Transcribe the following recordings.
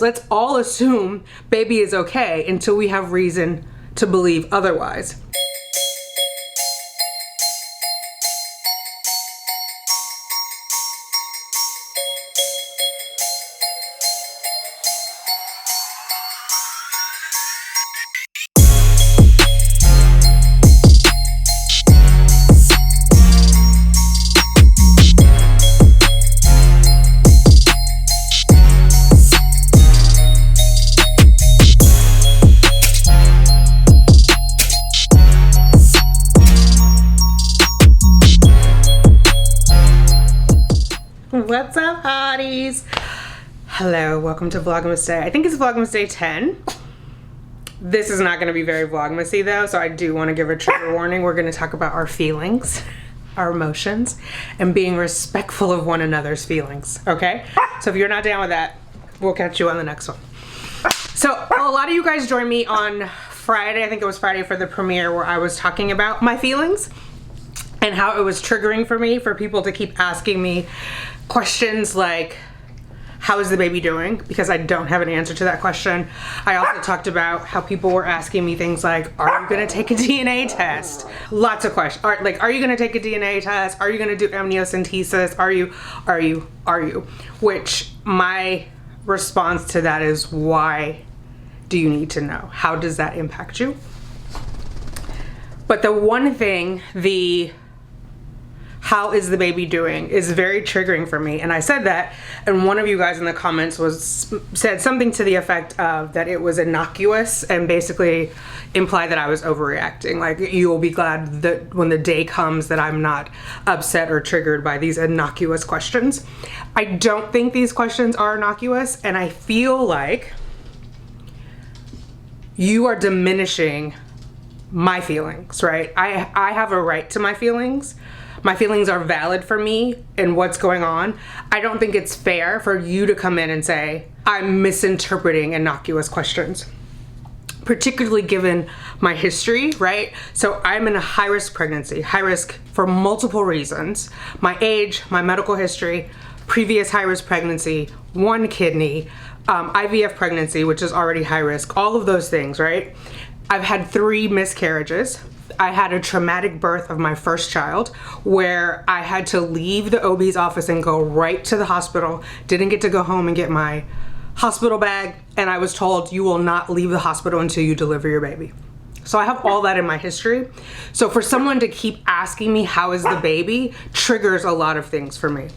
Let's all assume baby is okay until we have reason to believe otherwise. What's up, hotties? Hello, welcome to Vlogmas Day. I think it's Vlogmas Day 10. This is not going to be very Vlogmasy though, so I do want to give a trigger warning. We're going to talk about our feelings, our emotions, and being respectful of one another's feelings, okay? So if you're not down with that, we'll catch you on the next one. So a lot of you guys joined me on Friday, I think it was Friday, for the premiere where I was talking about my feelings and how it was triggering for me for people to keep asking me questions like, how is the baby doing? Because I don't have an answer to that question. I also talked about how people were asking me things like, are you gonna take a DNA test? Lots of questions. Are you gonna take a DNA test? Are you gonna do amniocentesis? Are you? Which my response to that is, why do you need to know? How does that impact you? But the one thing, how is the baby doing, is very triggering for me. And I said that, and one of you guys in the comments said something to the effect of that it was innocuous and basically implied that I was overreacting. Like, you will be glad that when the day comes that I'm not upset or triggered by these innocuous questions. I don't think these questions are innocuous, and I feel like you are diminishing my feelings, right? I have a right to my feelings. My feelings are valid for me and what's going on. I don't think it's fair for you to come in and say, I'm misinterpreting innocuous questions, particularly given my history, right? So I'm in a high-risk pregnancy, high risk for multiple reasons. My age, my medical history, previous high-risk pregnancy, 1 kidney, IVF pregnancy, which is already high risk, all of those things, right? I've had 3 miscarriages. I had a traumatic birth of my first child where I had to leave the OB's office and go right to the hospital. Didn't get to go home and get my hospital bag, and I was told, you will not leave the hospital until you deliver your baby. So I have all that in my history. So for someone to keep asking me how is the baby triggers a lot of things for me.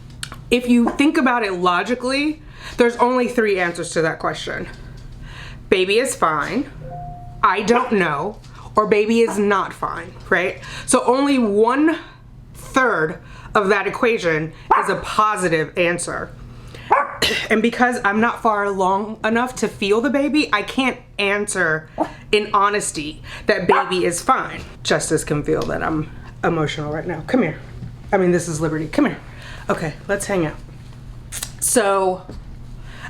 If you think about it logically, there's only 3 answers to that question. Baby is fine, I don't know, or baby is not fine, right? So only 1/3 of that equation is a positive answer. And because I'm not far along enough to feel the baby, I can't answer in honesty that baby is fine. Justice can feel that I'm emotional right now. Come here. I mean, this is Liberty. Come here. Okay, let's hang out. So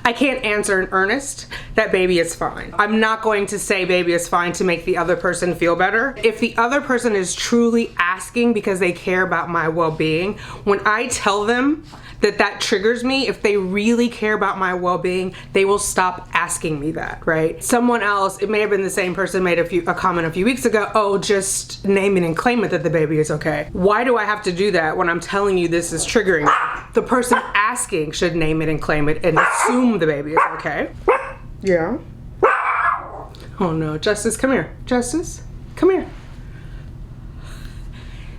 I can't answer in earnest that baby is fine. I'm not going to say baby is fine to make the other person feel better. If the other person is truly asking because they care about my well-being, when I tell them that that triggers me, if they really care about my well-being, they will stop asking me that, right? Someone else, it may have been the same person, made a comment a few weeks ago, oh, just name it and claim it that the baby is okay. Why do I have to do that when I'm telling you this is triggering me? The person asking should name it and claim it and assume the baby is okay. Yeah. Oh no, Justice, come here. Justice, come here.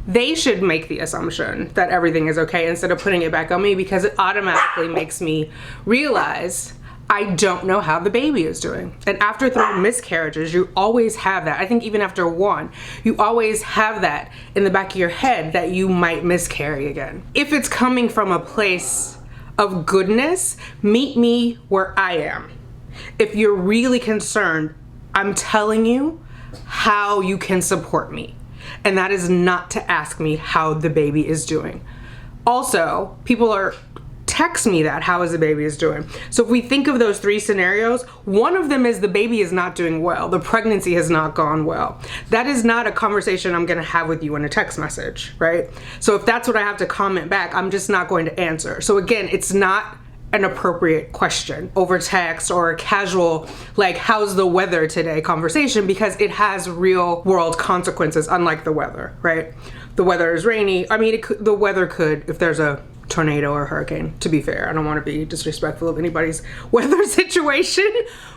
They should make the assumption that everything is okay instead of putting it back on me, because it automatically makes me realize I don't know how the baby is doing. And after 3 miscarriages, you always have that. I think even after 1, you always have that in the back of your head that you might miscarry again. If it's coming from a place of goodness, meet me where I am. If you're really concerned, I'm telling you how you can support me. And that is not to ask me how the baby is doing. Also, people are text me that, how is the baby is doing. So if we think of those 3 scenarios, one of them is the baby is not doing well. The pregnancy has not gone well. That is not a conversation I'm gonna have with you in a text message, right? So if that's what I have to comment back, I'm just not going to answer. So again, it's not an appropriate question over text or a casual, like, how's the weather today conversation, because it has real world consequences, unlike the weather, right? The weather is rainy. I mean, the weather could, if there's a tornado or hurricane, to be fair. I don't want to be disrespectful of anybody's weather situation,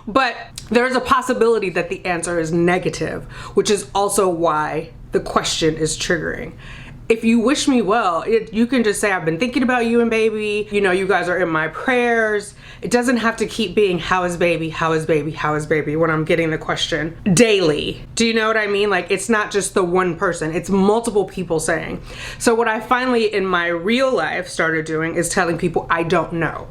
but there's a possibility that the answer is negative, which is also why the question is triggering. If you wish me well, you can just say, I've been thinking about you and baby. You know, you guys are in my prayers. It doesn't have to keep being, how is baby, how is baby, how is baby, when I'm getting the question daily. Do you know what I mean? Like, it's not just the one person, it's multiple people saying. So what I finally in my real life started doing is telling people I don't know.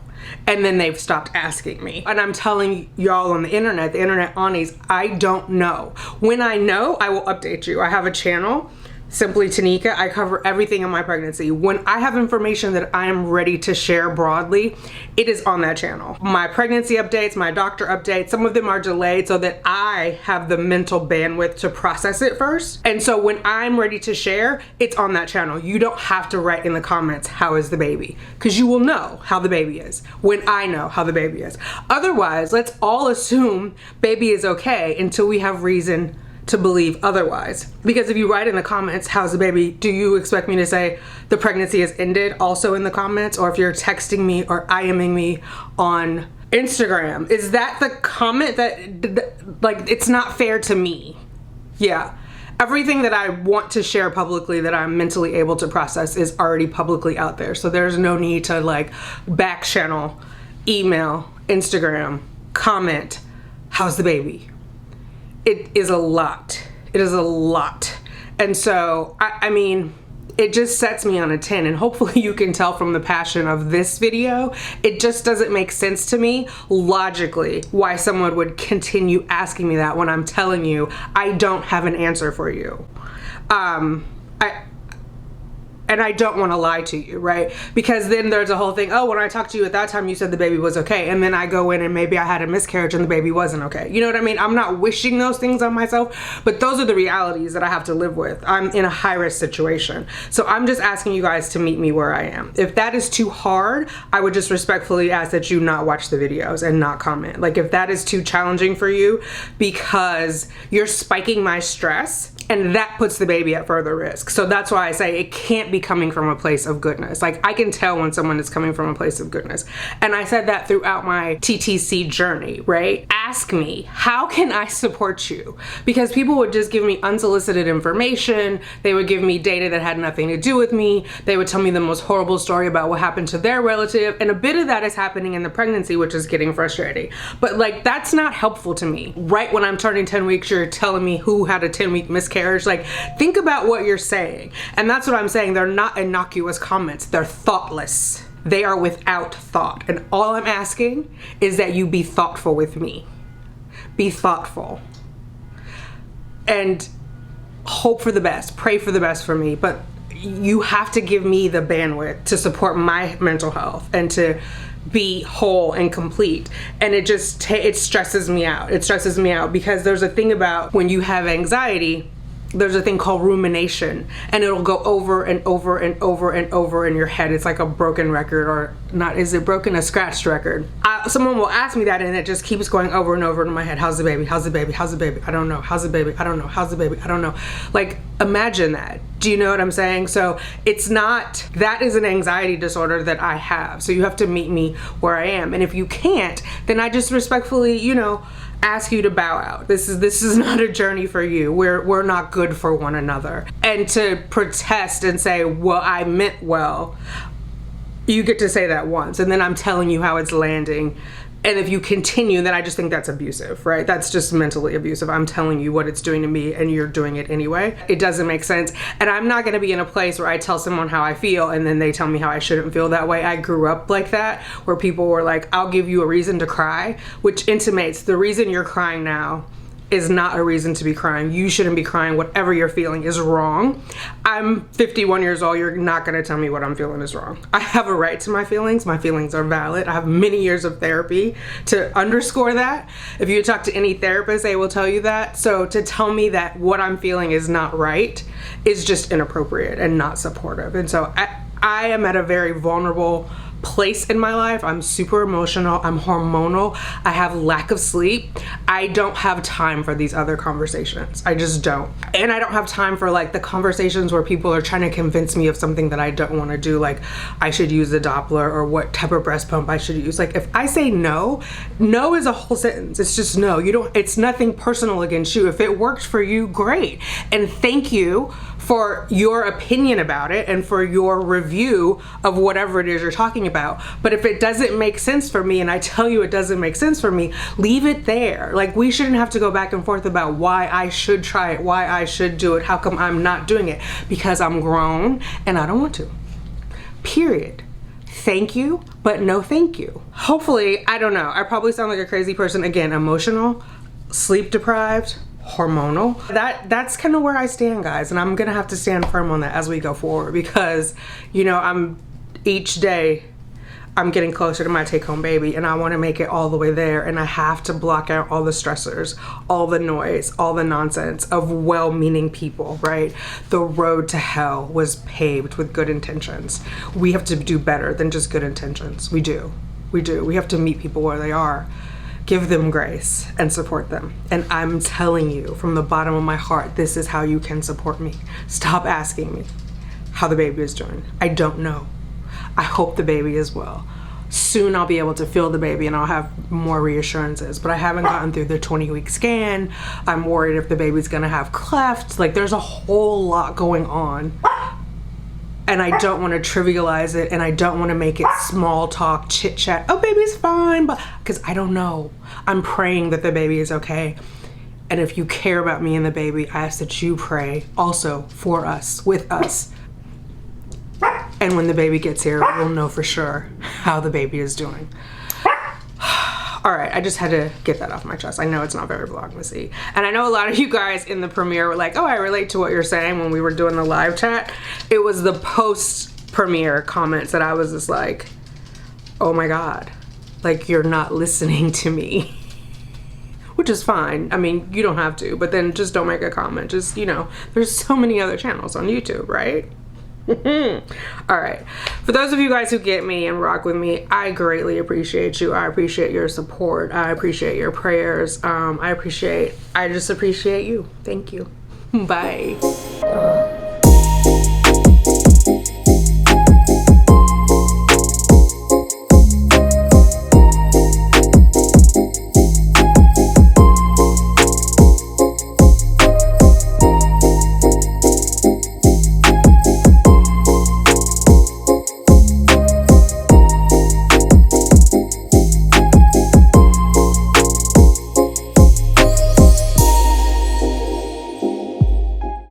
And then they've stopped asking me. And I'm telling y'all on the internet aunies, I don't know. When I know, I will update you. I have a channel, Simply Tanika. I cover everything in my pregnancy. When I have information that I am ready to share broadly, it is on that channel. My pregnancy updates, my doctor updates, some of them are delayed so that I have the mental bandwidth to process it first. And so when I'm ready to share, it's on that channel. You don't have to write in the comments, how is the baby? Because you will know how the baby is when I know how the baby is. Otherwise, let's all assume baby is okay until we have reason to believe otherwise. Because if you write in the comments, how's the baby, do you expect me to say the pregnancy has ended also in the comments? Or if you're texting me or IMing me on Instagram, is that the comment that, like, it's not fair to me? Yeah. Everything that I want to share publicly that I'm mentally able to process is already publicly out there. So there's no need to, like, back channel, email, Instagram, comment, how's the baby? It is a lot. It is a lot. And so, I mean, it just sets me on a 10, and hopefully you can tell from the passion of this video, it just doesn't make sense to me logically why someone would continue asking me that when I'm telling you I don't have an answer for you. And I don't want to lie to you, right? Because then there's a whole thing, oh, when I talked to you at that time, you said the baby was okay. And then I go in and maybe I had a miscarriage and the baby wasn't okay. You know what I mean? I'm not wishing those things on myself, but those are the realities that I have to live with. I'm in a high risk situation. So I'm just asking you guys to meet me where I am. If that is too hard, I would just respectfully ask that you not watch the videos and not comment. Like, if that is too challenging for you because you're spiking my stress, and that puts the baby at further risk. So that's why I say it can't be coming from a place of goodness. Like, I can tell when someone is coming from a place of goodness. And I said that throughout my TTC journey, right? Ask me, how can I support you? Because people would just give me unsolicited information. They would give me data that had nothing to do with me. They would tell me the most horrible story about what happened to their relative. And a bit of that is happening in the pregnancy, which is getting frustrating. But, like, that's not helpful to me. Right when I'm turning 10 weeks, you're telling me who had a 10-week miscarriage. Like, think about what you're saying. And that's what I'm saying. They're not innocuous comments. They're thoughtless. They are without thought. And all I'm asking is that you be thoughtful with me. Be thoughtful. And hope for the best. Pray for the best for me. But you have to give me the bandwidth to support my mental health and to be whole and complete. And it just, it stresses me out. It stresses me out because there's a thing about when you have anxiety, there's a thing called rumination, and it'll go over and over and over and over in your head. It's like a broken record, or not, is it broken? A scratched record. Someone will ask me that and it just keeps going over and over in my head. How's the baby? How's the baby? How's the baby? I don't know. How's the baby? I don't know. How's the baby? I don't know. Like, imagine that. Do you know what I'm saying? So it's not, that is an anxiety disorder that I have. So you have to meet me where I am. And if you can't, then I just respectfully, you know, ask you to bow out. This is not a journey for you. We're not good for one another. And to protest and say, well, I meant well, you get to say that once, and then I'm telling you how it's landing. And if you continue, then I just think that's abusive, right? That's just mentally abusive. I'm telling you what it's doing to me and you're doing it anyway. It doesn't make sense. And I'm not gonna be in a place where I tell someone how I feel and then they tell me how I shouldn't feel that way. I grew up like that, where people were like, I'll give you a reason to cry, which intimates the reason you're crying now is not a reason to be crying. You shouldn't be crying. Whatever you're feeling is wrong. I'm 51 years old. You're not gonna tell me what I'm feeling is wrong. I have a right to my feelings. My feelings are valid. I have many years of therapy to underscore that. If you talk to any therapist, they will tell you that. So to tell me that what I'm feeling is not right is just inappropriate and not supportive. And so I am at a very vulnerable place in my life. I'm super emotional. I'm hormonal. I have lack of sleep. I don't have time for these other conversations. I just don't. And I don't have time for like the conversations where people are trying to convince me of something that I don't want to do. Like I should use a Doppler or what type of breast pump I should use. Like if I say no, no is a whole sentence. It's just no. You don't, it's nothing personal against you. If it worked for you, great. And thank you for your opinion about it and for your review of whatever it is you're talking about. But if it doesn't make sense for me and I tell you it doesn't make sense for me, leave it there. Like we shouldn't have to go back and forth about why I should try it, why I should do it, how come I'm not doing it. Because I'm grown and I don't want to. Period. Thank you, but no thank you. Hopefully, I don't know. I probably sound like a crazy person. Again, emotional, sleep deprived, hormonal. That's kind of where I stand, guys, and I'm gonna have to stand firm on that as we go forward because, you know, each day I'm getting closer to my take-home baby and I want to make it all the way there, and I have to block out all the stressors, all the noise, all the nonsense of well-meaning people, right? The road to hell was paved with good intentions. We have to do better than just good intentions. We do. We have to meet people where they are. Give them grace and support them. And I'm telling you from the bottom of my heart, this is how you can support me. Stop asking me how the baby is doing. I don't know. I hope the baby is well. Soon I'll be able to feel the baby and I'll have more reassurances, but I haven't gotten through the 20-week scan. I'm worried if the baby's gonna have cleft. Like there's a whole lot going on. And I don't want to trivialize it and I don't want to make it small talk, chit chat. Oh, baby's fine, but because I don't know. I'm praying that the baby is okay. And if you care about me and the baby, I ask that you pray also for us, with us. And when the baby gets here, we'll know for sure how the baby is doing. All right, I just had to get that off my chest. I know it's not very Vlogmasy. And I know a lot of you guys in the premiere were like, oh, I relate to what you're saying when we were doing the live chat. It was the post-premiere comments that I was just like, oh my God, like you're not listening to me. Which is fine. I mean, you don't have to, but then just don't make a comment. Just, you know, there's so many other channels on YouTube, right? All right, for those of you guys who get me and rock with me, I greatly appreciate you. I appreciate your support. I appreciate your prayers. I just appreciate you. Thank you. Bye.